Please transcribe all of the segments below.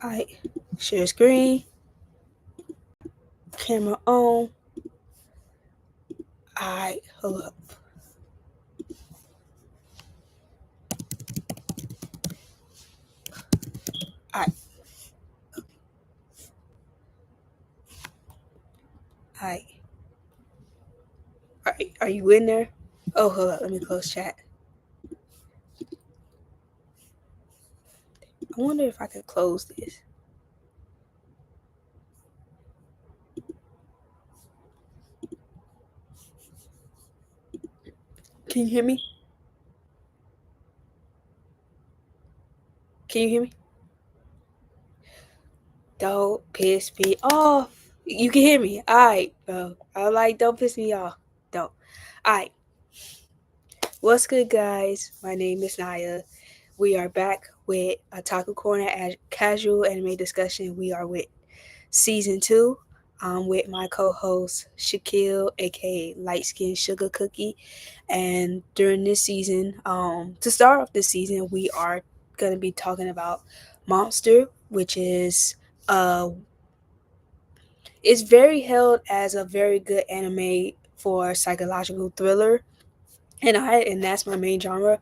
Alright, share screen, camera on. Alright, hold up. Alright, alright. Alright, are you in there? Oh, hold up, let me close chat. I wonder if I could close this. Can you hear me? Can you hear me? Don't piss me off. You can hear me. Alright, bro. I'm like, don't piss me off. Don't. Alright. What's good, guys? My name is Naya. We are back with Otaku Corner as casual anime discussion. We are with season 2. With my co-host Shaquille, aka Light Skin Sugar Cookie. And during this season, to start off this season, we are gonna be talking about Monster, which is it's very held as a very good anime for psychological thriller. And that's my main genre.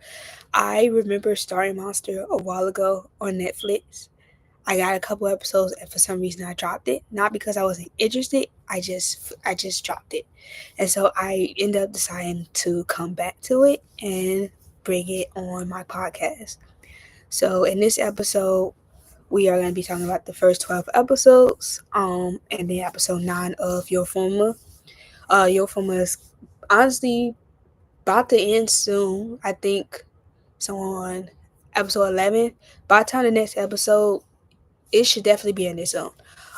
I remember starting Monster a while ago on Netflix. I got a couple episodes and for some reason I dropped it. Not because I wasn't interested, I just dropped it. And so I ended up deciding to come back to it and bring it on my podcast. So in this episode, we are going to be talking about the first 12 episodes, and then episode 9 of Your Forma. Your Forma is honestly about to end soon. I think so on episode 11. By the time the next episode, it should definitely be in this zone.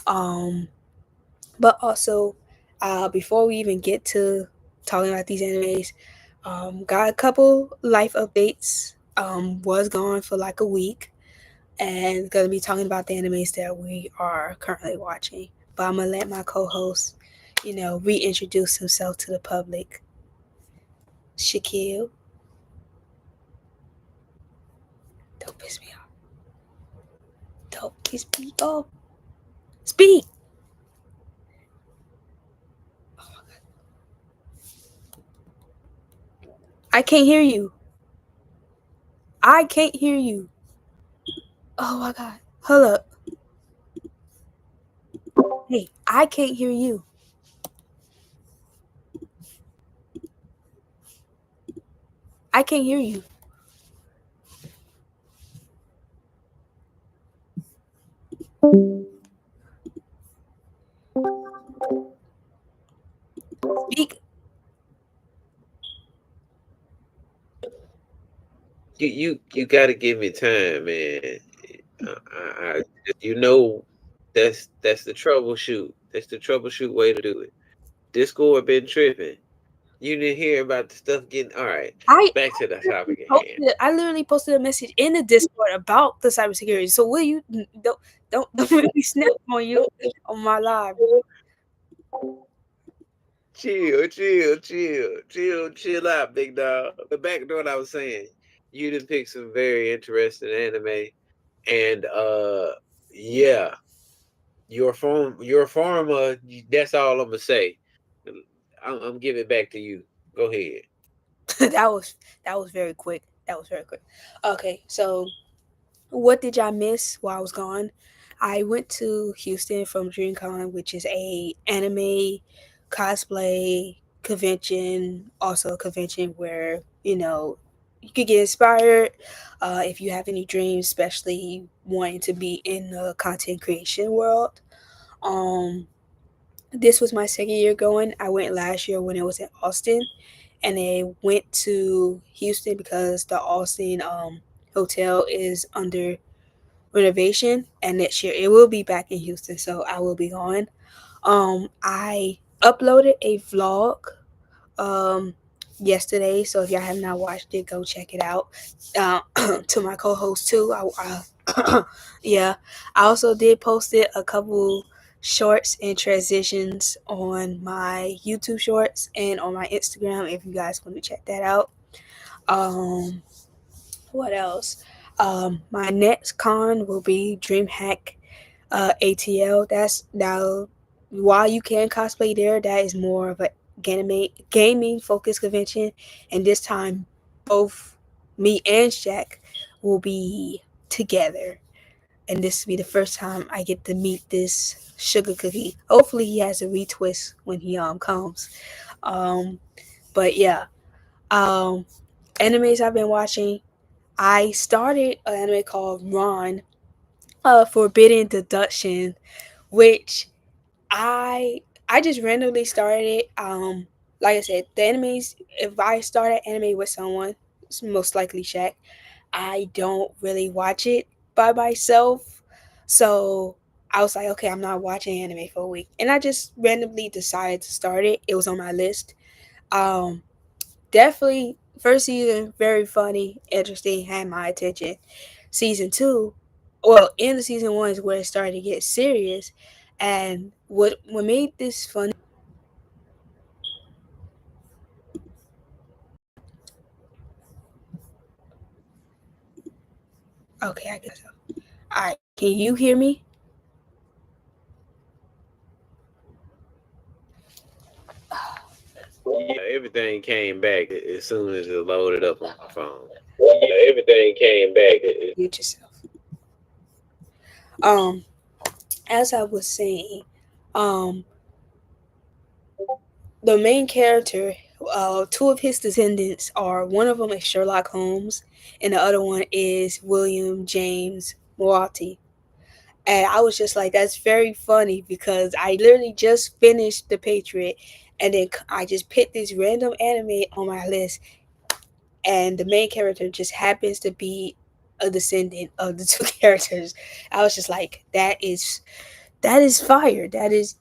Um, but also, before we even get to talking about these animes, got a couple life updates. Was gone for like a week and gonna be talking about the animes that we are currently watching. But I'm gonna let my co-host, reintroduce himself to the public. Shaquille, don't piss me off. Don't piss me off. Speak. Oh my god, I can't hear you. I can't hear you. Oh my god, hold up. Hey, I can't hear you. I can't hear you. Speak. You got to give me time, man. I you know that's the troubleshoot. That's the troubleshoot way to do it. Discord been tripping. You didn't hear about the stuff getting all right. I Back to the topic at hand. I literally posted a message in the Discord about the cybersecurity. So will you don't make me snap on you on my live, bro. Chill out, big dog. But back to what I was saying, you did pick some very interesting anime, and yeah, your former. That's all I'm gonna say. I'm giving it back to you. Go ahead. that was that was very quick. That was very quick. Okay, so what did y'all miss while I was gone? I went to Houston from DreamCon, which is a anime cosplay convention, also a convention where you could get inspired if you have any dreams, especially wanting to be in the content creation world. Um, this was my second year going. I went last year when it was in Austin, and I went to Houston because the Austin hotel is under renovation, and next year it will be back in Houston, so I will be going. I uploaded a vlog um yesterday, so if y'all have not watched it, go check it out. To my co-host too. Yeah, I also did post it a couple shorts and transitions on my YouTube shorts and on my Instagram if you guys want to check that out. What else? My next con will be DreamHack ATL. That's now while you can cosplay there, that is more of a gaming focused convention, and this time both me and Shaq will be together, and this will be the first time I get to meet this sugar cookie. Hopefully, he has a retwist when he comes. Um, but yeah, um, animes I've been watching. I started an anime called Ron, Forbidden Deduction, which I just randomly started it. Like I said, the enemies. If I start an anime with someone, it's most likely Shaq. I don't really watch it by myself, so I was like, okay, I'm not watching anime for a week, and I just randomly decided to start it. It was on my list. Um, Definitely first season very funny, interesting, had my attention. Season two, well, in the season one is where it started to get serious, and what made this funny. Okay, I guess so. All right, can you hear me? Yeah, everything came back as soon as it loaded up on my phone. Yeah, everything came back. Mute yourself. Um, as I was saying, um, the main character, two of his descendants are one of them is Sherlock Holmes, and the other one is William James Moati. And I was just like, that's very funny because I literally just finished The Patriot, and then I just picked this random anime on my list, and the main character just happens to be a descendant of the two characters. I was just like, that is fire. That is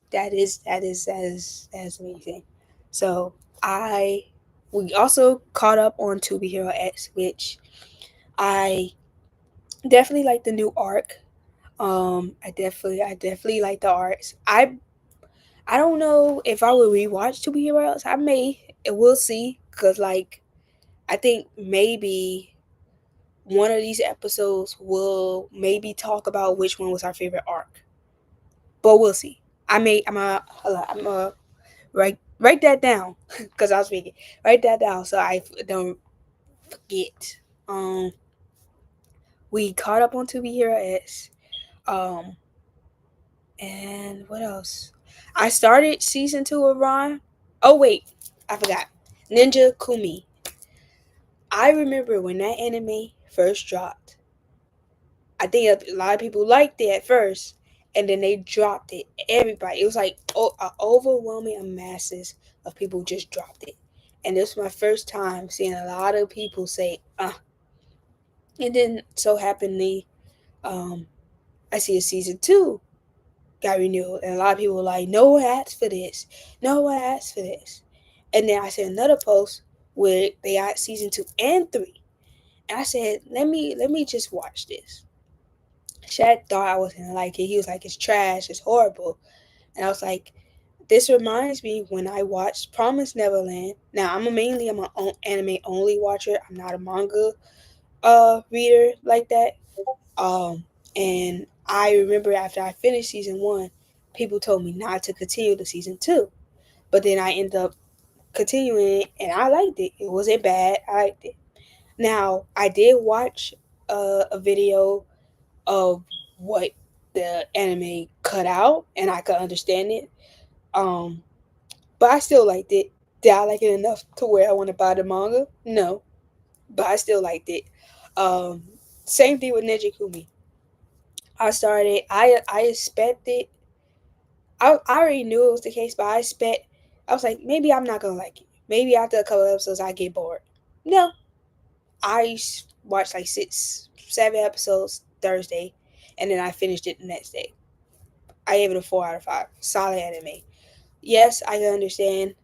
amazing. So I we also caught up on To Be Hero X, which I definitely like the new arc. I definitely like the arcs. I don't know if I will rewatch To Be Hero X. I may. We'll see. Cause like I think maybe one of these episodes will maybe talk about which one was our favorite arc. But we'll see. I'm a write that down because I was speaking. Write that down so I don't forget. Um, we caught up on To Be Hero X. Um, and what else? I started season two of Ron. Oh wait, I forgot. Ninja Kumi. I remember when that anime first dropped. I think a lot of people liked it at first, and then they dropped it. Everybody, it was like an overwhelming masses of people just dropped it, and this was my first time seeing a lot of people say, And then so happenly, um, I see a season two got renewed, and a lot of people were like, "No one asked for this. No one asked for this." And then I see another post where they got season two and three, and I said, "Let me just watch this." Shaq thought I wasn't gonna like it. He was like, "It's trash. It's horrible." And I was like, "This reminds me when I watched Promise Neverland." Now I'm an anime only watcher. I'm not a manga reader like that. Um, and I remember after I finished season one, people told me not to continue to season two. But then I ended up continuing it, and I liked it. It wasn't bad. I liked it. Now I did watch a video of what the anime cut out, and I could understand it. Um, but I still liked it. Did I like it enough to where I want to buy the manga? No, but I still liked it. Um, Same thing with Ninja Kumi. I started. I expected. I already knew it was the case, but I was like, maybe I'm not gonna like it. Maybe after a couple of episodes, I get bored. No, watched like 7 episodes Thursday, and then I finished it the next day. I gave it a 4 out of 5. Solid anime. Yes, I can understand.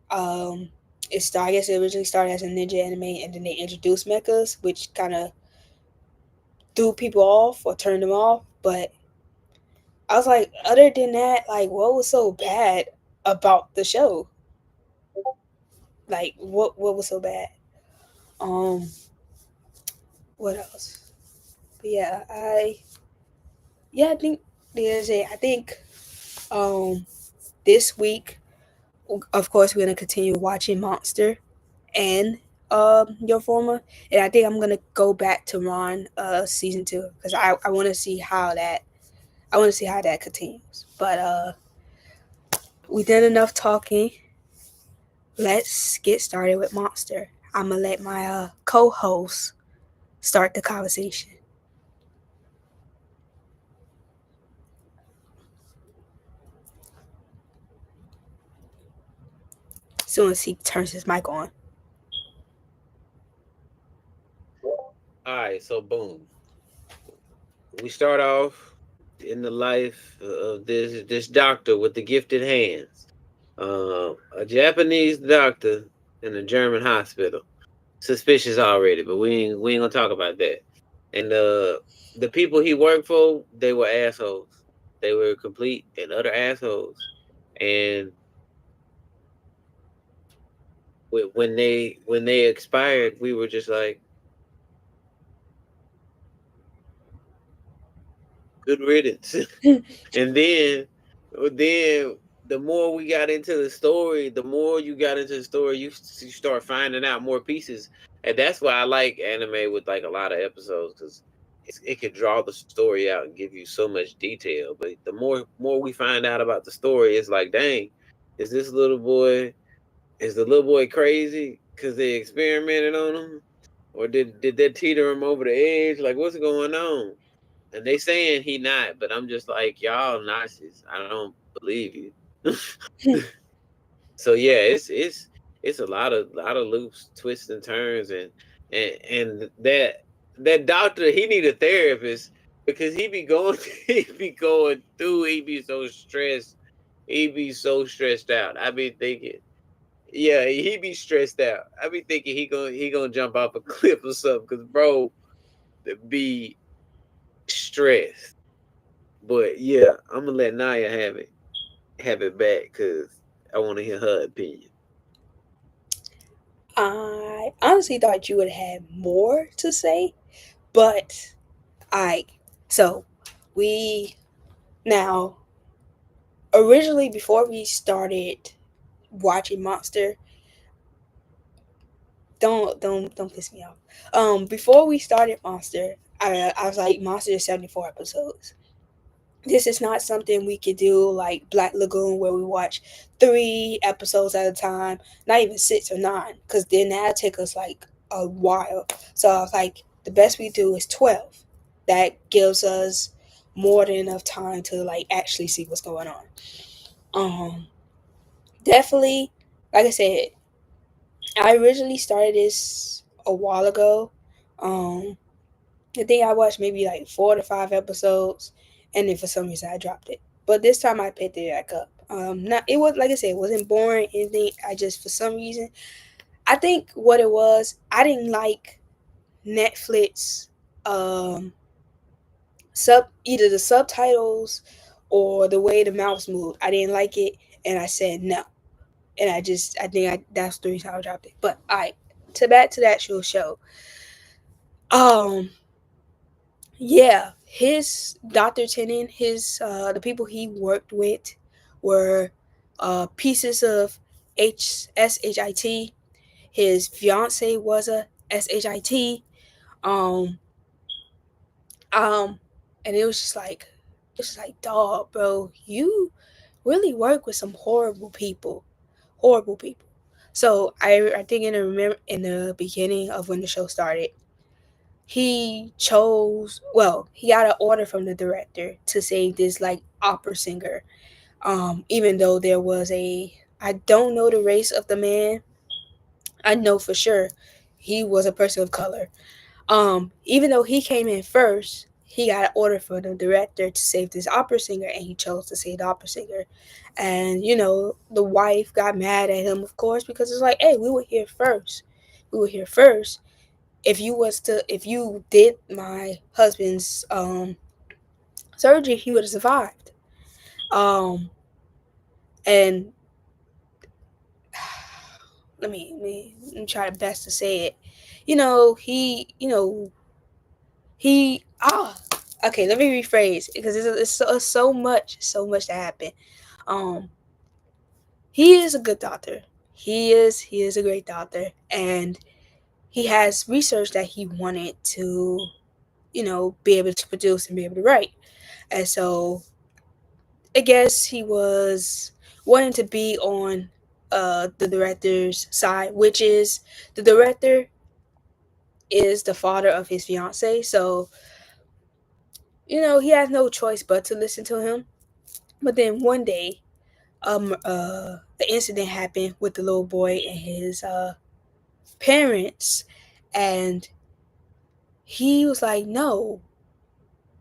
Um, I guess it originally started as a ninja anime, and then they introduced mechas, which kind of threw people off or turned them off. But I was like, other than that, like, what was so bad about the show? Like, what was so bad? Um, what else? But yeah, I yeah, I think there's a. I think um this week, of course, we're gonna continue watching Monster and your former, and I think I'm gonna go back to Ron season 2 because I want to see how that I want to see how that continues. But we did enough talking. Let's get started with Monster. I'm gonna let my co-host start the conversation as soon as he turns his mic on. All right, so boom. We start off in the life of this doctor with the gifted hands. A Japanese doctor in a German hospital. Suspicious already, but we ain't gonna talk about that. And the people he worked for, they were assholes. They were complete and utter assholes. And when they expired, we were just like, good riddance. And then the more we got into the story, the more you got into the story, you start finding out more pieces, and that's why I like anime with like a lot of episodes because it can draw the story out and give you so much detail. But the more we find out about the story, it's like, dang, is this little boy is the little boy crazy because they experimented on him, or did that teeter him over the edge? Like, what's going on? And they saying he not, but I'm just like, y'all Nazis. I don't believe you. So yeah, it's a lot of loops, twists and turns, and that doctor, he need a therapist because he be going he be going through, he be so stressed, he be so stressed out. I be thinking, yeah, he be stressed out. I be thinking he gonna jump off a cliff or something because bro be stressed. But yeah, I'm gonna let Naya have it back because I want to hear her opinion. I honestly thought you would have more to say, but I so we now originally before we started watching Monster, don't piss me off. Before we started Monster, I was like Monster is 74 episodes. This is not something we could do like Black Lagoon where we watch 3 episodes at a time, not even 6 or 9, because then that'll take us like a while. So I was like, the best we do is 12. That gives us more than enough time to like actually see what's going on. Um, Definitely, like I said, I originally started this a while ago. Um, I think I watched maybe like 4 to 5 episodes, and then for some reason I dropped it. But this time I picked it back up. Not it was like I said, it wasn't boring anything. I just for some reason I think what it was, I didn't like Netflix sub either the subtitles or the way the mouse moved. I didn't like it, and I said no. And I think that's the reason I dropped it. But I to back to the actual show. Um, Yeah, his Dr. Tennant, his the people he worked with were pieces of shit. His fiance was a shit. Um, um, and it was just like, dog, bro, you really work with some horrible people. So I think in the beginning of when the show started, he got an order from the director to save this like opera singer. Even though there was a I don't know the race of the man. I know for sure he was a person of color. Even though he came in first, he got an order from the director to save this opera singer, and he chose to save the opera singer. And the wife got mad at him, of course, because it's like, hey, we were here first. We were here first. If you did my husband's surgery, he would have survived. Um, and let me try the best to say it. You know he Okay, let me rephrase because so much that happened. Um, he is a good doctor. He is a great doctor, and he has research that he wanted to, be able to produce and be able to write. And so I guess he was wanting to be on the director's side, which is the director is the father of his fiance. So, he has no choice but to listen to him. But then one day, the incident happened with the little boy and his parents, and he was like, "No."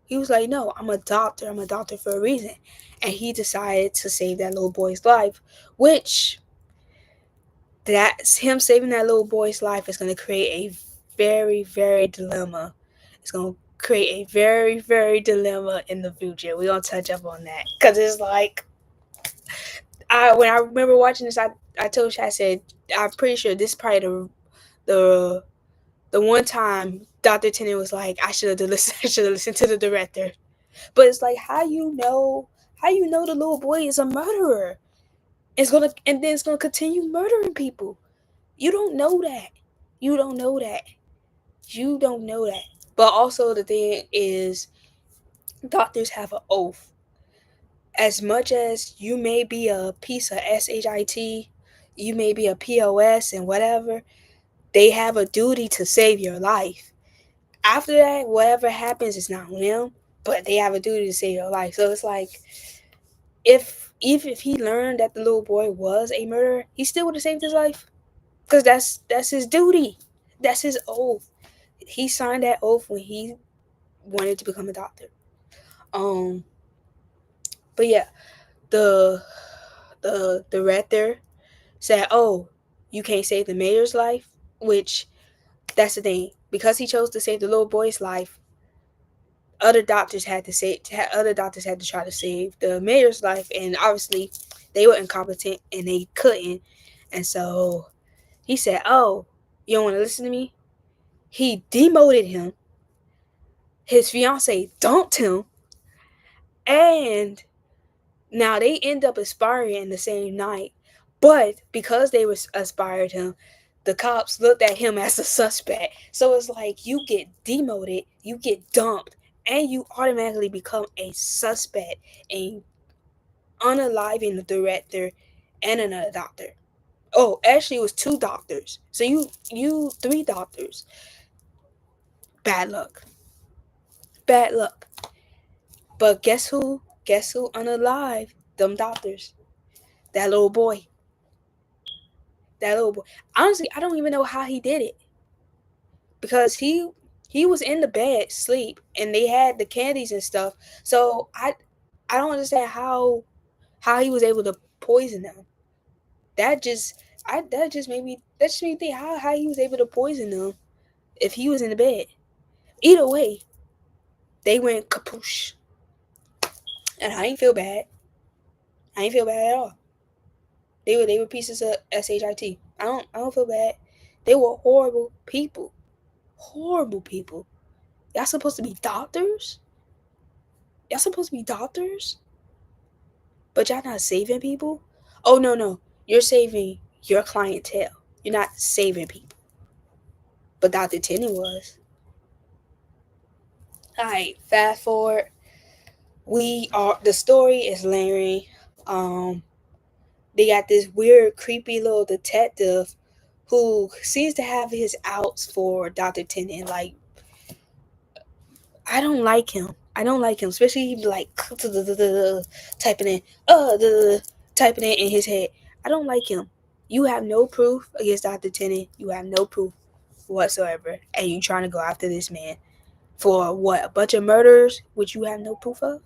He was like, "No, I'm a doctor. I'm a doctor for a reason." And he decided to save that little boy's life, which that's him saving that little boy's life is going to create a very, very dilemma. It's going to create a very, very dilemma in the future. We're going to touch up on that because it's like, when I remember watching this, I told you, I said, I'm pretty sure this is probably the, the one time Dr. Tennant was like, I should have listened, I should have listened to the director. But it's like, how you know the little boy is a murderer? And then it's gonna continue murdering people. You don't know that. You don't know that. You don't know that. But also the thing is, doctors have an oath. As much as you may be a piece of shit, you may be a pos and whatever, they have a duty to save your life. After that, whatever happens is not on them, but they have a duty to save your life. So it's like, if he learned that the little boy was a murderer, he still would have saved his life because that's his duty. That's his oath. He signed that oath when he wanted to become a doctor. Um, but yeah, the the director said, "Oh, you can't save the mayor's life," which that's the thing. Because he chose to save the little boy's life, other doctors had to try to save the mayor's life, and obviously they were incompetent and they couldn't. And so he said, "Oh, you don't want to listen to me?" He demoted him. His fiance dumped him, and now they end up aspiring in the same night. But because they was aspired him, the cops looked at him as a suspect. So it's like, you get demoted, you get dumped, and you automatically become a suspect in unaliving the director and another doctor. Oh, actually, it was two doctors. So you three doctors. Bad luck. Bad luck. But guess who? Guess who unalive them doctors? That little boy. That little boy. Honestly, I don't even know how he did it because he was in the bed sleep and they had the candies and stuff. So I don't understand how he was able to poison them. That just that just made me think how he was able to poison them if he was in the bed. Either way, they went kapoosh, and I ain't feel bad. I ain't feel bad at all. They were pieces of shit. I don't feel bad. They were horrible people. Horrible people. Y'all supposed to be doctors? Y'all supposed to be doctors? But y'all not saving people? Oh no no. You're saving your clientele. You're not saving people. But Dr. Tenney was. Alright, fast forward. The story is Larry. They got this weird, creepy little detective who seems to have his outs for Dr. Tennant. Like, I don't like him. I don't like him, especially like typing in, typing it in his head. I don't like him. You have no proof against Dr. Tennant. You have no proof whatsoever, and you trying to go after this man for what? A bunch of murders, which you have no proof of.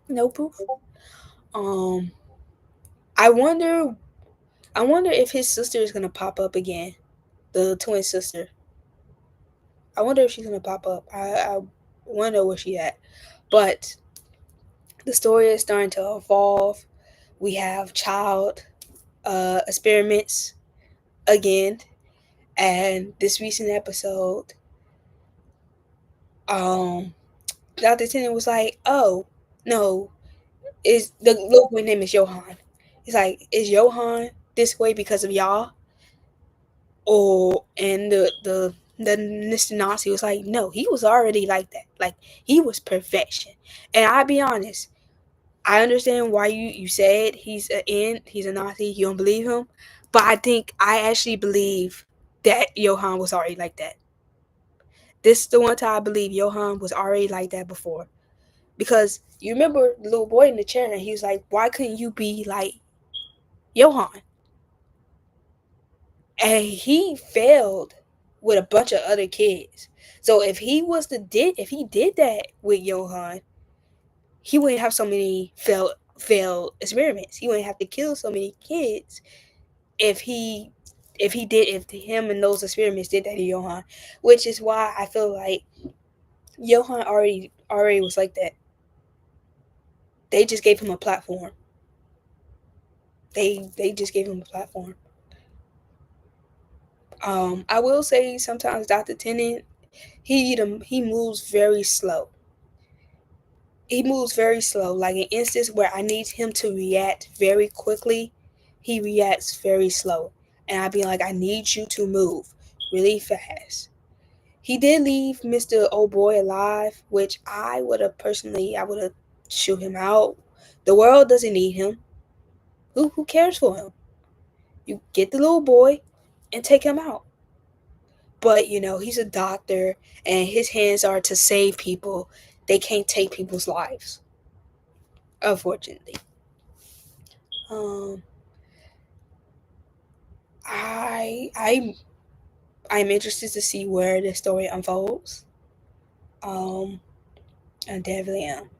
No proof. Um, I wonder. I wonder if his sister is gonna pop up again. The twin sister. I wonder if she's gonna pop up. I wonder where she at. But the story is starting to evolve. We have child experiments again, and this recent episode, um, Dr. Tennant was like, "Oh no, is the little boy name is Johan?" He's like, "Is Johan this way because of y'all?" Or and the Mr. Nazi was like, "No, he was already like that. Like he was perfection." And I be honest, I understand why you said he's a Nazi, you don't believe him, but I actually believe that Johan was already like that. This is the one time I believe Johan was already like that before. Because you remember the little boy in the chair and he was like, "Why couldn't you be like Johan?" And he failed with a bunch of other kids. So if he did that with Johan, he wouldn't have so many failed experiments. He wouldn't have to kill so many kids if if him and those experiments did that to Johan, which is why I feel like Johan already was like that. They just gave him a platform. They just gave him a platform. I will say sometimes Dr. Tennant he moves very slow. He moves very slow. Like an instance where I need him to react very quickly, he reacts very slow, and I'd be like, I need you to move really fast. He did leave Mr. Old Boy alive, which I would have shoot him out. The world doesn't need him. Who cares for him? You get the little boy and take him out. But he's a doctor and his hands are to save people. They can't take people's lives, unfortunately. Um I I'm interested to see where the story unfolds. Um I definitely am.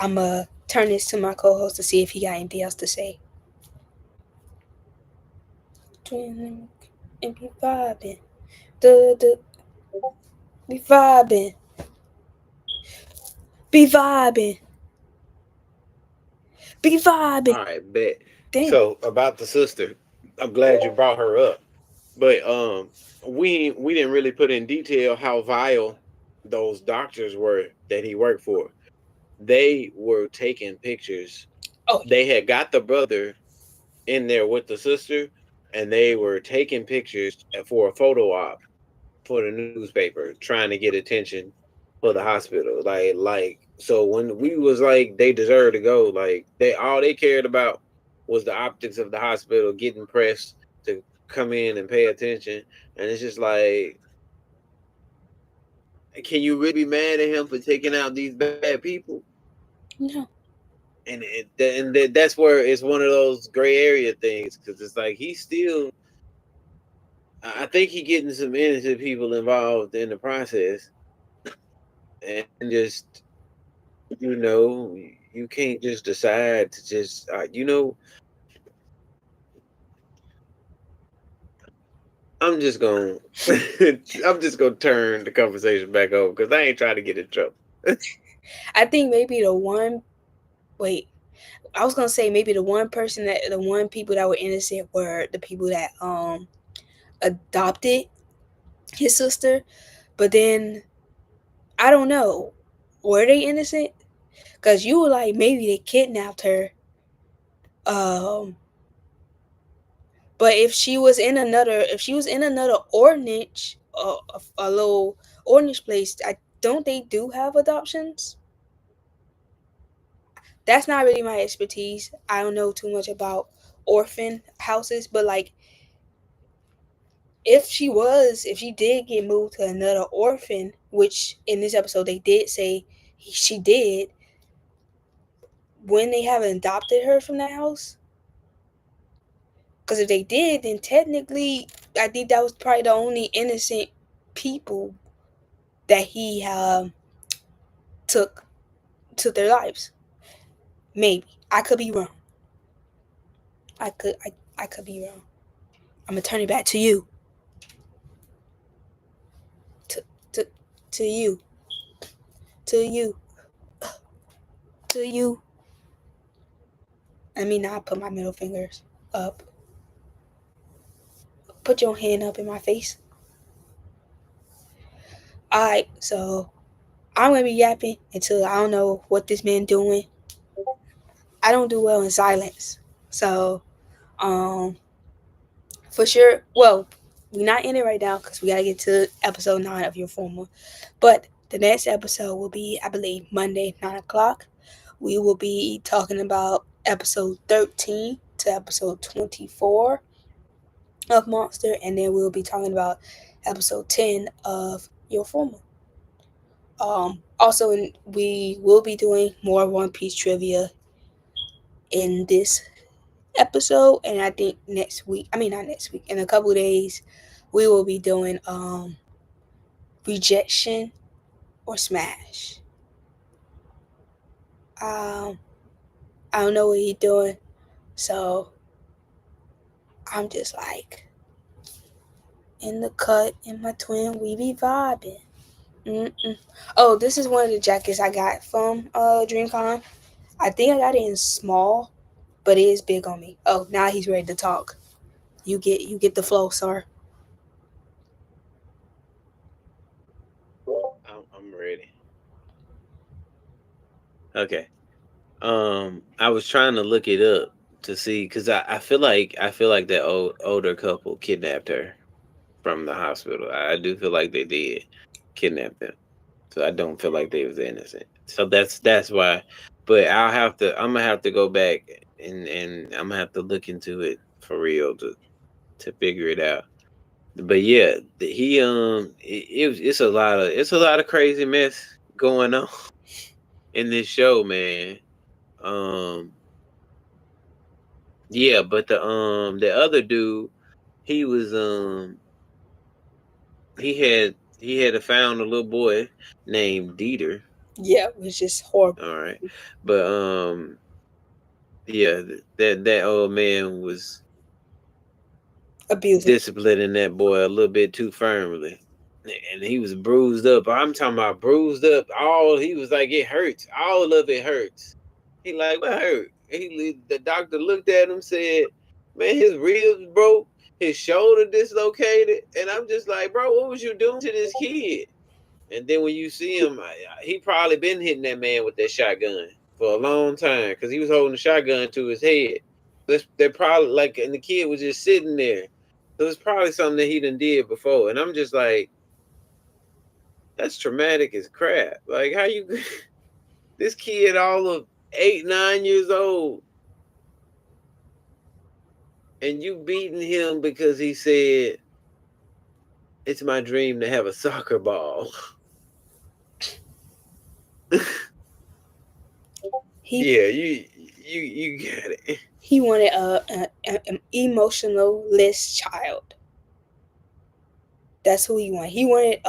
I'm gonna turn this to my co-host to see if he got anything else to say. And be vibing. The be vibing. Be vibing. Be vibing. All right, bet. Damn. So about the sister, I'm glad you brought her up. But we didn't really put in detail how vile those doctors were that he worked for. They were taking pictures. Oh yeah. They had got the brother in there with the sister, and they were taking pictures for a photo op for the newspaper, trying to get attention for the hospital. So when we was like they deserve to go, like they all they cared about was the optics of the hospital, getting press to come in and pay attention. And it's just like, can you really be mad at him for taking out these bad people? No. That's where it's one of those gray area things, because it's like he's still. I think he getting some innocent people involved in the process, and just you can't just decide to just I'm just gonna I'm just gonna turn the conversation back over because I ain't trying to get in trouble. I think maybe the one wait, I was gonna say maybe the one people that were innocent were the people that adopted his sister, but then I don't know, were they innocent? Cause you were like maybe they kidnapped her, um, but if she was in another orphanage, a little orphanage place, I don't they do have adoptions? That's not really my expertise. I don't know too much about orphan houses, but like if she did get moved to another orphan, which in this episode they did say she did, when they haven't adopted her from that house, because if they did, then technically I think that was probably the only innocent people that he took took their lives. Maybe I could be wrong. I could be wrong. I'm gonna turn it back to you, to to to you, to you, to you. I mean, not put my middle fingers up. Put your hand up in my face. Alright, so I'm gonna be yapping until I don't know what this man doing. I don't do well in silence, so um, for sure. Well, we're not in it right now because we gotta get to episode 9 of your former. But the next episode will be, I believe, Monday 9 o'clock. We will be talking about episode 13 to episode 24 of Monster, and then we'll be talking about episode 10 of your former. Also, we will be doing more One Piece trivia in this episode, and I think next week. I mean, not next week. In a couple days, we will be doing rejection or smash. Um, I don't know what he's doing, so I'm just like in the cut in my twin. We be vibing. Mm-mm. Oh, this is one of the jackets I got from DreamCon. I think I got it in small, but it is big on me. Oh, now he's ready to talk. You get the flow, sir. I'm ready. Okay. I was trying to look it up to see because I feel like that older couple kidnapped her from the hospital. I do feel like they did kidnap them. So I don't feel like they was innocent. So that's why. But I'm gonna have to go back and I'm gonna have to look into it for real to figure it out. But yeah, it's a lot of crazy mess going on in this show, man. Um yeah, but the other dude, he was he had found a little boy named Dieter. Yeah, it was just horrible. All right. But yeah, that old man was Abusing. disciplining that boy a little bit too firmly. And he was bruised up. I'm talking about bruised up. All he was like, it hurts. All of it hurts. He like, what hurt? The doctor looked at him, said, man, his ribs broke, his shoulder dislocated. And I'm just like, bro, what was you doing to this kid? And then when you see him, he probably been hitting that man with that shotgun for a long time because he was holding the shotgun to his head. They're probably like, and the kid was just sitting there. So it's probably something that he done did before. And I'm just like, that's traumatic as crap. Like, how you, this kid, all of 8, 9 years old, and you beating him because he said, it's my dream to have a soccer ball. He Yeah, you got it. he wanted an emotionless child. That's who he wanted. He wanted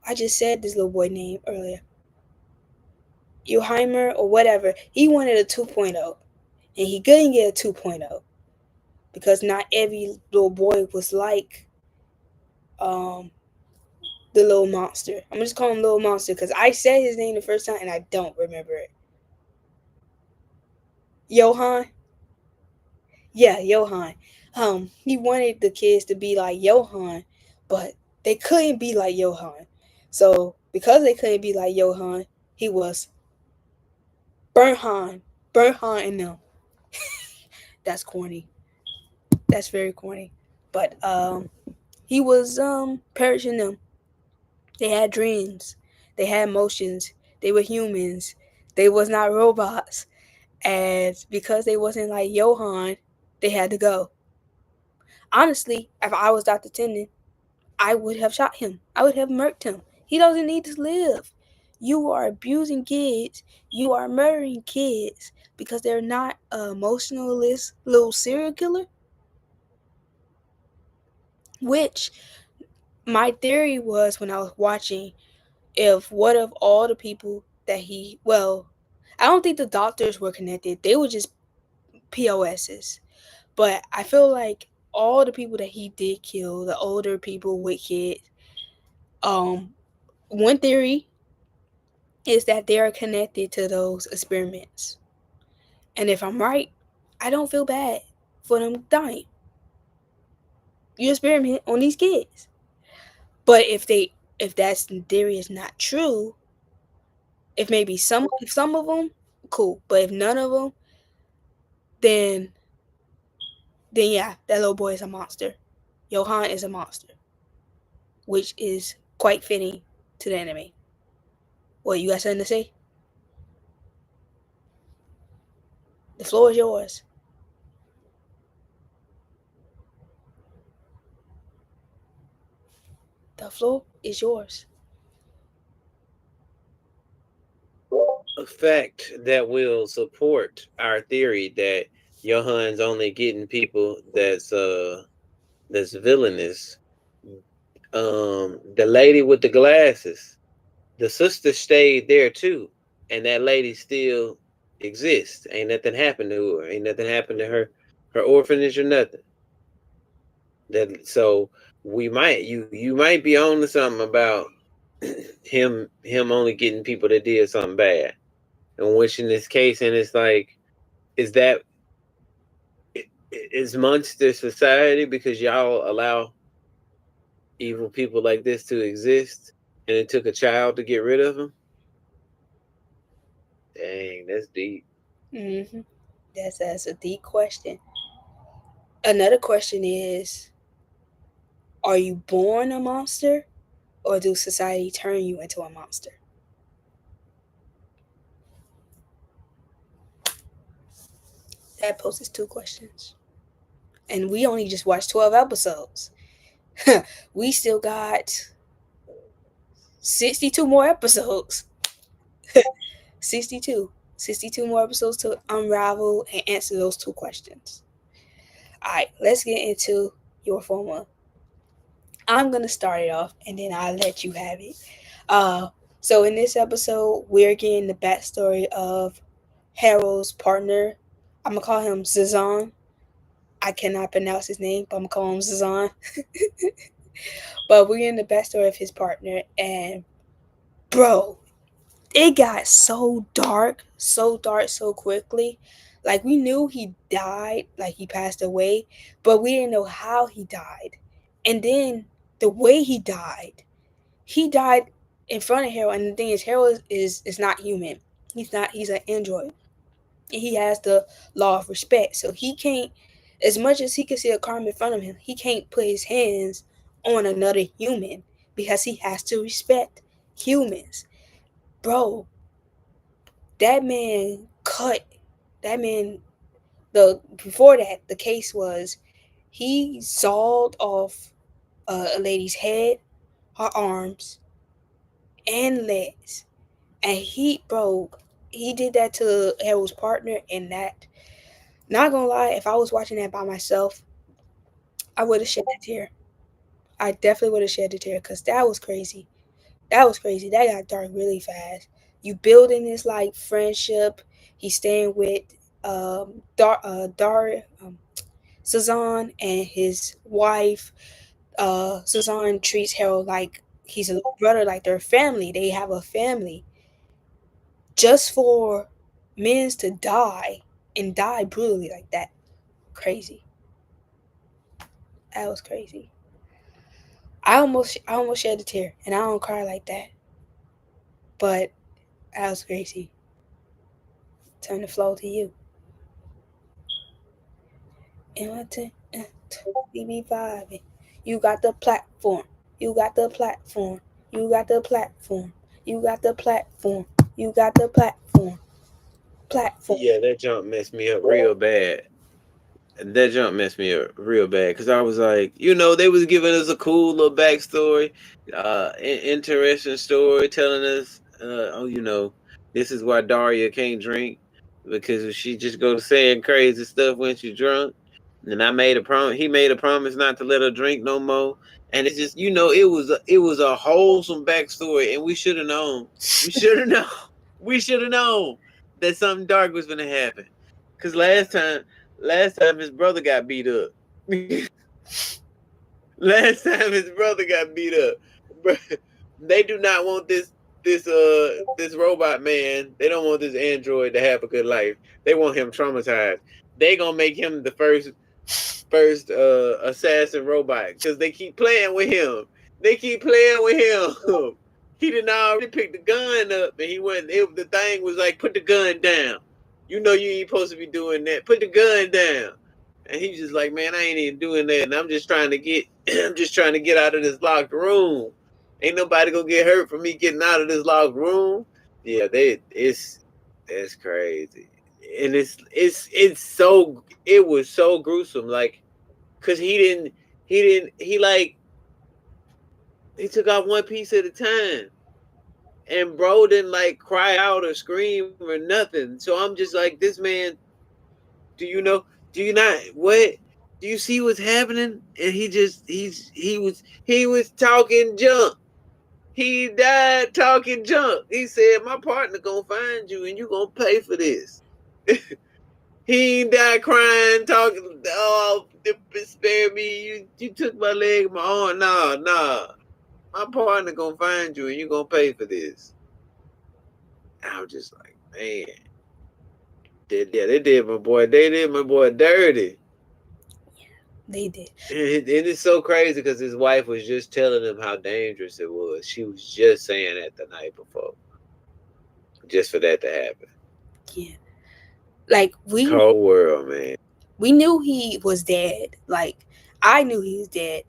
I just said this little boy name earlier. Joheimer or whatever. He wanted a 2.0, and he couldn't get a 2.0 because not every little boy was like um the little monster. I'm just calling him little monster because I said his name the first time and I don't remember it. Johan. Yeah, Johan. He wanted the kids to be like Johan, but they couldn't be like Johan. So because they couldn't be like Johan, he was Bernhan, Bernhan and them. That's corny. That's very corny. But he was parroting them. They had dreams. They had emotions. They were humans. They was not robots. And because they wasn't like Johan, they had to go. Honestly, if I was Dr. Tennant, I would have shot him. I would have murked him. He doesn't need to live. You are abusing kids. You are murdering kids because they're not emotionalist little serial killer. Which my theory was when I was watching, if what if all the people that he, well, I don't think the doctors were connected. They were just POSs. But I feel like all the people that he did kill, the older people with kids, um, one theory is that they are connected to those experiments. And if I'm right, I don't feel bad for them dying. You experiment on these kids. But if they if that's the theory is not true, if some of them, cool. But if none of them, then yeah, that little boy is a monster. Johan is a monster, which is quite fitting to the anime. What you got something to say? The floor is yours. The floor is yours. A fact that will support our theory that Johan's only getting people that's villainous. The lady with the glasses, the sister stayed there too, and that lady still exists. Ain't nothing happened to her. Ain't nothing happened to her orphanage or nothing. That so we might you might be on to something about him only getting people that did something bad. And which in this case, and it's like, is that is monster society because y'all allow evil people like this to exist, and it took a child to get rid of them? Dang, that's deep. Mm-hmm. That's a deep question. Another question is: are you born a monster, or do society turn you into a monster? That poses two questions. And we only just watched 12 episodes. We still got 62 more episodes. 62. 62 more episodes to unravel and answer those two questions. All right, let's get into your forma. I'm going to start it off and then I'll let you have it. Uh, so, in this episode, we're getting the backstory of Harold's partner. I'm going to call him Zazan. I cannot pronounce his name, but I'm going to call him Zazan. But we're getting the backstory of his partner. And, bro, it got so dark so quickly. Like we knew he died, like he passed away, but we didn't know how he died. And then the way he died in front of Harold. And the thing is, Harold is not human. He's not. He's an android. And he has the law of respect, so he can't. As much as he can see a crime in front of him, he can't put his hands on another human because he has to respect humans, bro. That man cut that man the before that the case was he sawed off a lady's head, her arms and legs, and he did that to Harold's partner. And that, not gonna lie, if I was watching that by myself, I would have shed a tear. I definitely would have shed a tear because that was crazy. That was crazy. That got dark really fast. You building this like friendship. He's staying with Dar Sazan and his wife. Sazan treats Harold like he's a little brother, like they're family. They have a family. Just for men's to die and die brutally like that. Crazy. That was crazy. I almost shed a tear, and I don't cry like that. But that was crazy. Turn the flow to you. We be vibing. You got the platform. You got the platform. You got the platform. You got the platform. You got the platform. Platform. Yeah, that jump messed me up real bad. That jump messed me up real bad because I was like, they was giving us a cool little backstory, interesting story, telling us, oh, this is why Daria can't drink because she just go saying crazy stuff when she's drunk. And I made a promise. He made a promise not to let her drink no more. And it's just, it was a wholesome backstory, and we should have known. We should have known. We should have known that something dark was gonna happen. Cause last time his brother got beat up. Last time his brother got beat up. They do not want this robot man. They don't want this android to have a good life. They want him traumatized. They gonna make him the first assassin robot because they keep playing with him. They keep playing with him. He didn't already pick the gun up, and he went. The thing was like, put the gun down. You know you ain't supposed to be doing that. Put the gun down. And he's just like, man, I ain't even doing that, and I'm just trying to get, I'm just trying to get out of this locked room. Ain't nobody gonna get hurt from me getting out of this locked room. Yeah, it's crazy, and it was so gruesome, like, cause he like he took out one piece at a time, and bro didn't like cry out or scream or nothing. So I'm just like, this man, do you know? Do you not? What? Do you see what's happening? And he was talking junk. He died talking junk. He said, "My partner gonna find you, and you gonna pay for this." He died crying, talking. Oh, spare me! You took my leg, my arm. Nah, nah. My partner gonna find you, and you gonna pay for this. I was just like, man, they did my boy. They did my boy dirty. They did. And it's so crazy because his wife was just telling him how dangerous it was. She was just saying that the night before, just for that to happen. Yeah. Like Cold world, man. we knew he was dead. Like I knew he was dead.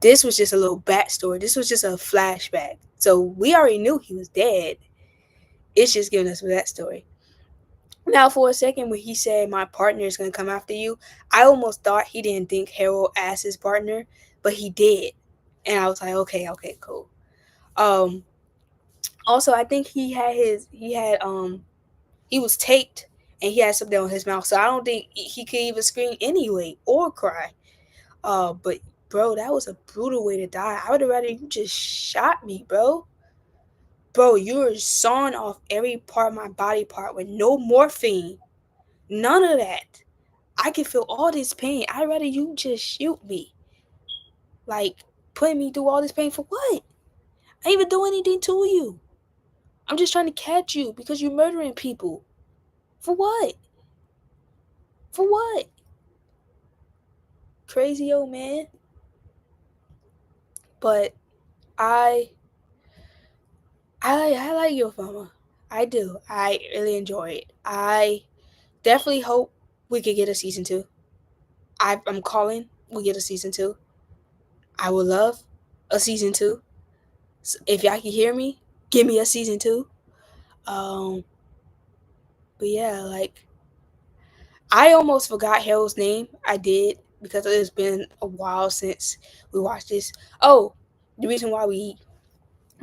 This was just a little backstory. This was just a flashback. So we already knew he was dead. It's just giving us that story. Now, for a second, when he said my partner is gonna come after you, I almost thought he didn't think Harold as his partner, but he did, and I was like, okay, okay, cool. Um, Also, I think he was taped and he had something on his mouth, so I don't think he could even scream anyway or cry. But bro, that was a brutal way to die. I would have rather you just shot me, bro. Bro, you were sawing off every part of my body part with no morphine. None of that. I can feel all this pain. I'd rather you just shoot me. Like, putting me through all this pain for what? I didn't even do anything to you. I'm just trying to catch you because you're murdering people. For what? For what? Crazy old man. But I I like your Fama. I do. I really enjoy it. I definitely hope we could get a season two. I'm calling. We get a season two. I would love a season two. So if y'all can hear me, give me a season two. Um, but yeah, like I almost forgot Harold's name. I did because it's been a while since we watched this. Oh, the reason why we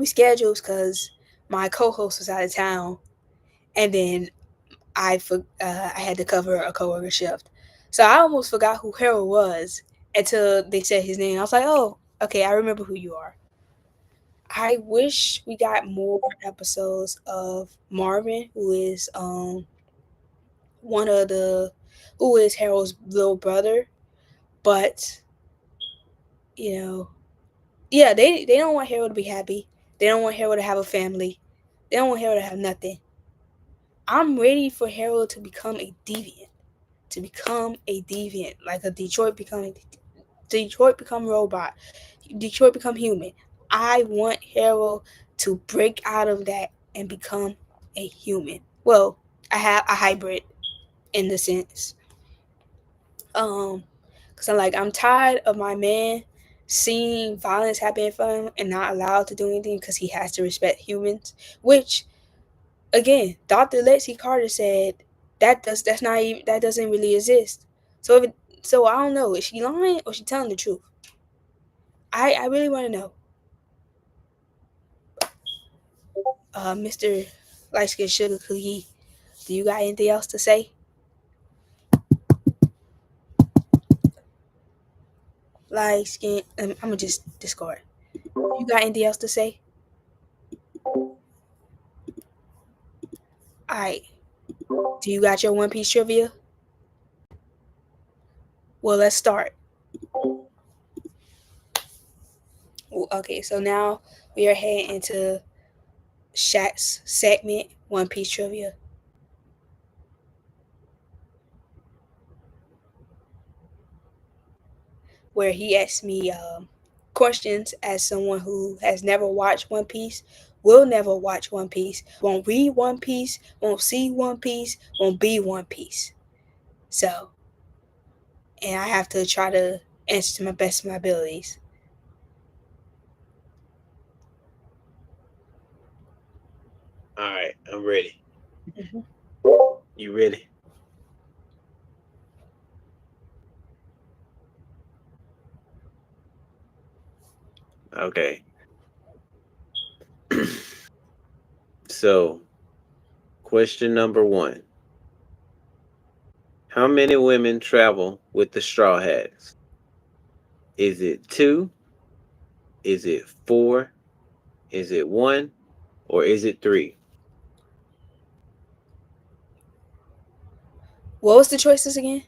scheduled is because my co-host was out of town, and then I had to cover a coworker shift, so I almost forgot who Harold was until they said his name. I was like, oh, okay, I remember who you are. I wish we got more episodes of Marvin, one of the who is Harold's little brother, but you know, yeah, they don't want Harold to be happy. They don't want Harold to have a family. They don't want Harold to have nothing. I'm ready for Harold to become a deviant. To become a deviant, like a Detroit become robot. Detroit become human. I want Harold to break out of that and become a human. Well, I have a hybrid in the sense. Um, Cause I'm tired of my man seeing violence happen in front of him and not allowed to do anything because he has to respect humans. Which again, Dr. Lexi Carter said that doesn't really exist. So so I don't know, is she lying or is she telling the truth? I really want to know. Mr. Light Skin Sugar Cookie, do you got anything else to say? Light Skin, I'm gonna just Discord. You got anything else to say? Alright. Do you got your One Piece trivia? Well, let's start. Okay, so now we are heading into Shaq's segment, One Piece trivia, where he asked me questions as someone who has never watched One Piece, will never watch One Piece, won't read One Piece, won't see One Piece, won't be One Piece. So, and I have to try to answer to my best of my abilities. All right, I'm ready. Mhm. You ready? Okay. So, question number one: how many women travel with the Straw Hats? Is it two? Is it four? Is it one? Or is it three? What was the choices again?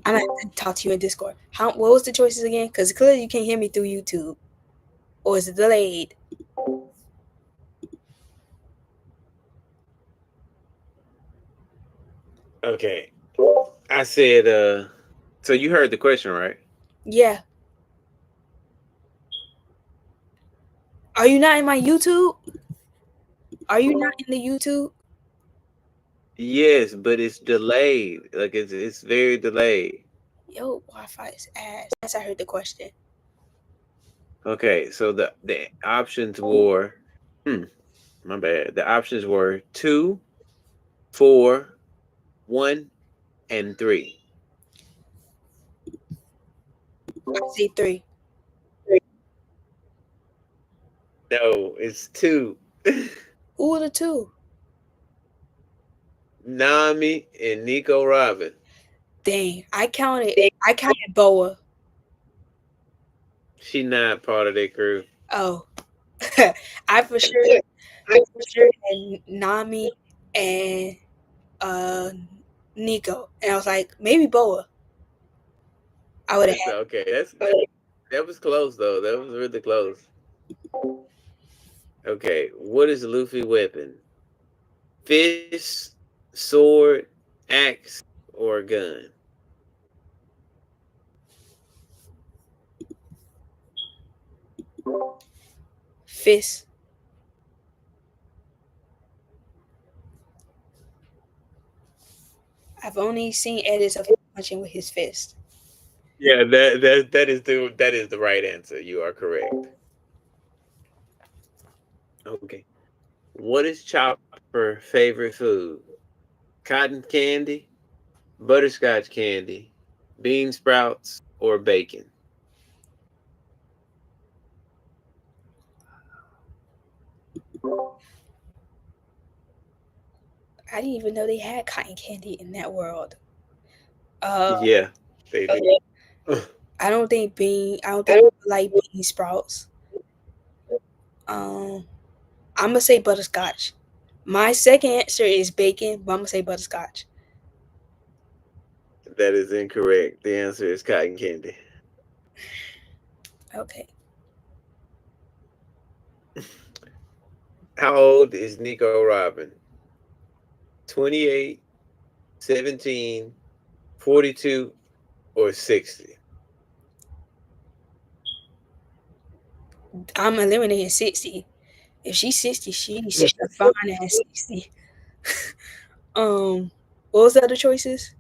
I'm gonna have to talk to you in Discord. How? What was the choices again? Because clearly you can't hear me through YouTube, or is it delayed? Okay. I said, so you heard the question, right? Yeah. Are you not in my YouTube? Are you not in the YouTube? Yes, but it's delayed. Like it's very delayed. Yo, Wi-Fi is ass. Yes, I heard the question. Okay, so the options were, hmm, my bad. The options were two, four, one, and three. I say three. No, it's two. Who are the two? Nami and Nico Robin. Dang, I counted. I counted Boa. She not part of that crew. Oh, I for sure. I for sure had Nami and uh Nico, and I was like, maybe Boa. I would have That's okay. That was close though. That was really close. Okay, what is Luffy weapon? Fist, sword, axe, or gun? fist. I've only seen edits of him punching with his fist. Yeah, that is the right answer. You are correct. Okay. What is Chopper favorite food? Cotton candy, butterscotch candy, bean sprouts, or bacon? I didn't even know they had cotton candy in that world. Uh, Yeah, they do. I don't think bean. I don't think I like bean sprouts. Um, I'm gonna say butterscotch. My second answer is bacon, but I'm gonna say butterscotch. That is incorrect. The answer is cotton candy. Okay. How old is Nico Robin? 28, 17, 42, or 60? I'm eliminating 60. If she's 60, she's fine at 60. What was the other choices?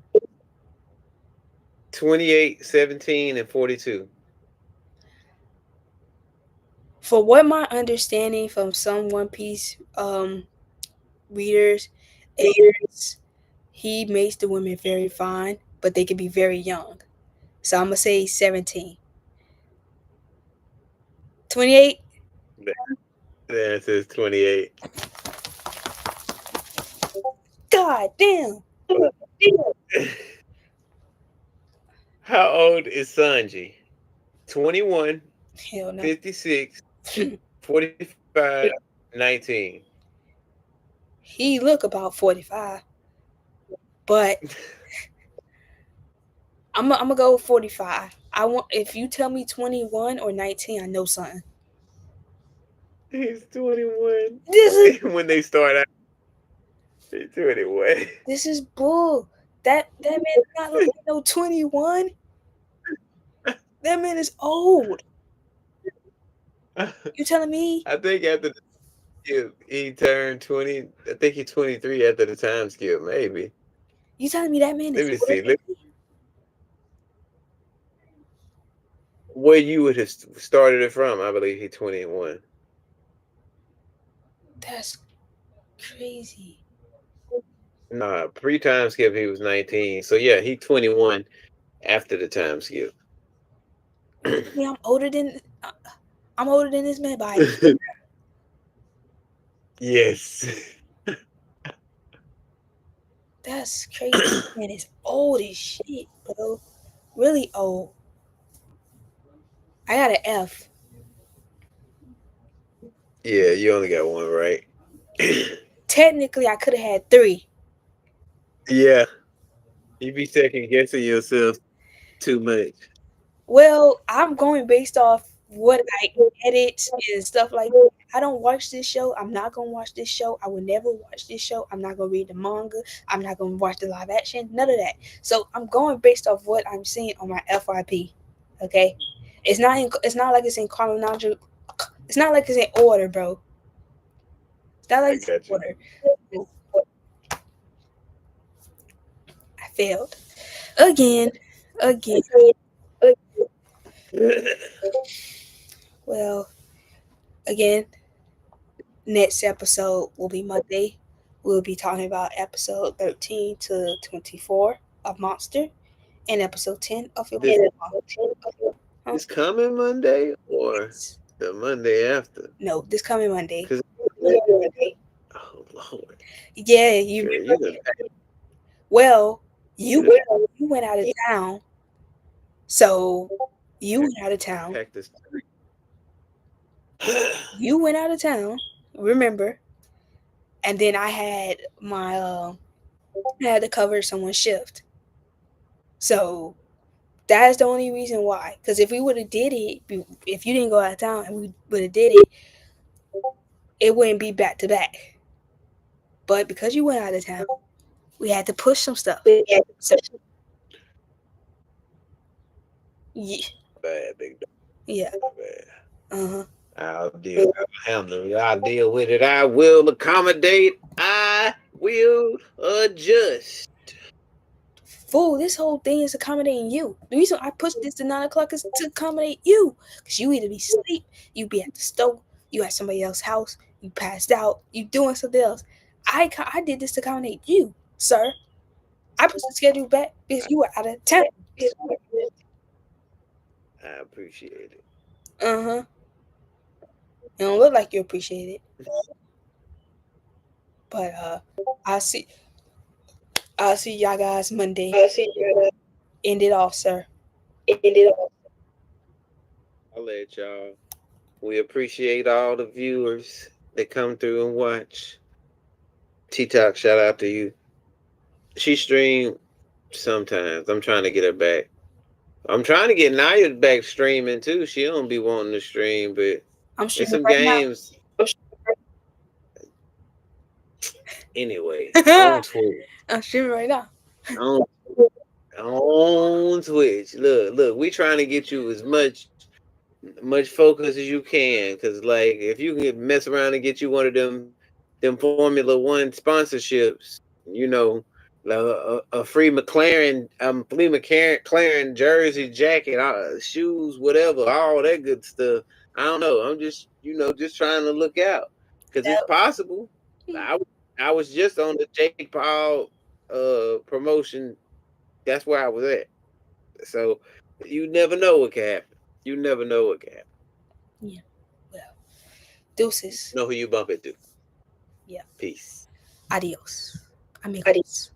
28, 17, and 42. For what my understanding from some One Piece readers is he makes the women very fine, but they can be very young. So I'm gonna say 17. 28. The the answer is 28. God damn. How old is Sanji? 21, Hell no. 56, 45, 19. He look about 45, but I'm gonna go 45. I want if you tell me 21 or 19, I know something. He's 21 This is when they start out. He 21. This is bull. That man does not look like no 21. That man is old. You telling me? I think after the skip, he turned 20. I think he's 23 after the time skip, maybe. You telling me that man Let is me older see. than me? Where you would have started it from, I believe he's 21. That's crazy. Nah, pre time skip, he was 19. So yeah, he 21 after the time skip. You telling me I'm older than this man by a year? Yes. That's crazy. Man, it's old as shit, bro. Really old. I got an F. Yeah, you only got one right. Technically, I could have had 3. Yeah, you be second guessing yourself too much. Well, I'm going based off what I edit and stuff like that. I don't watch this show. I'm not gonna watch this show. I will never watch this show. I'm not gonna read the manga. I'm not gonna watch the live action. None of that. So I'm going based off what I'm seeing on my FYP. Okay, it's not. It's not like it's in chronological. It's not like it's in order, bro. It's not like I it's in got you. order. I failed again, again. Well, again, next episode will be Monday. We'll be talking about episode 13 to 24 of Monster and episode 10 of your this Huh? this coming Monday or Yes. the Monday after? No, this coming Monday. Cause oh Lord, Yeah, you girl, remember? Well, you you you went out of town, so you done went out of town. packed this. You went out of town. Remember? And then I had to cover someone's shift. So that's the only reason why. Because if we would have did it, if you didn't go out of town and we would have did it, it wouldn't be back to back. But because you went out of town, we had to push some stuff. So yeah, Bad, big dog. yeah, Bad. uh-huh. I'll handle it. I'll deal with it. I will accommodate. I will adjust. Fool, this whole thing is accommodating you. The reason I pushed this to 9 o'clock is to accommodate you. Cause you either be asleep, you be at the stove, you at somebody else's house, you passed out, you doing something else. I did this to accommodate you, sir. I pushed the schedule back because you were out of town. I appreciate it. Uh huh. It don't look like you appreciate it, but I'll see. I'll see y'all guys Monday. End it off, sir. I'll let y'all. We appreciate all the viewers that come through and watch. T Talk, shout out to you. She stream sometimes. I'm trying to get her back. I'm trying to get Naya back streaming too. She don't be wanting to stream, but I'm there's streaming some right now. games. Anyway, on Twitch. I'm streaming right now. On, on Twitch. Look, we trying to get you as much focus as you can. Cause like if you can mess around and get you one of them Formula One sponsorships, you know, a free McLaren jersey, jacket, shoes, whatever, all that good stuff. I don't know. I'm just just trying to look out because it's possible. I I was just on the Jake Paul promotion. That's where I was at. So you never know what can happen. You never know what can happen. Yeah. Well, deuces. Know who you bump into. Yeah. Peace. Adios, amigos.